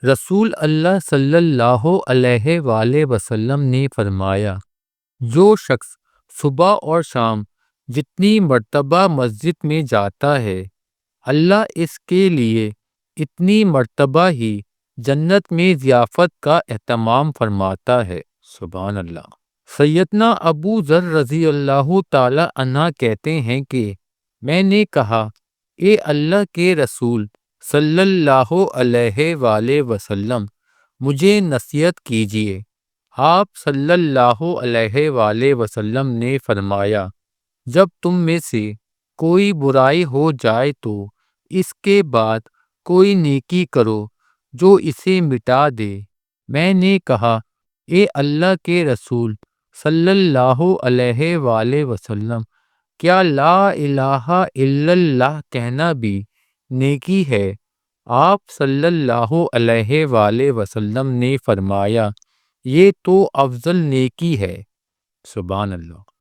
رسول اللہ صلی اللہ علیہ وآلہ وسلم نے فرمایا، جو شخص صبح اور شام جتنی مرتبہ مسجد میں جاتا ہے، اللہ اس کے لیے اتنی مرتبہ ہی جنت میں ضیافت کا اہتمام فرماتا ہے۔ سبحان اللہ۔ سیدنا ابو ذر رضی اللہ تعالی عنہ کہتے ہیں کہ میں نے کہا، اے اللہ کے رسول صلی اللہ علیہ وآلہ وسلم، مجھے نصیحت کیجیے۔ آپ صلی اللہ علیہ وآلہ وسلم نے فرمایا، جب تم میں سے کوئی برائی ہو جائے تو اس کے بعد کوئی نیکی کرو جو اسے مٹا دے۔ میں نے کہا، اے اللہ کے رسول صلی اللہ علیہ وآلہ وسلم، کیا لا الہ الا اللہ کہنا بھی نیکی ہے؟ آپ صلی اللہ علیہ وآلہ وسلم نے فرمایا، یہ تو افضل نیکی ہے۔ سبحان اللہ۔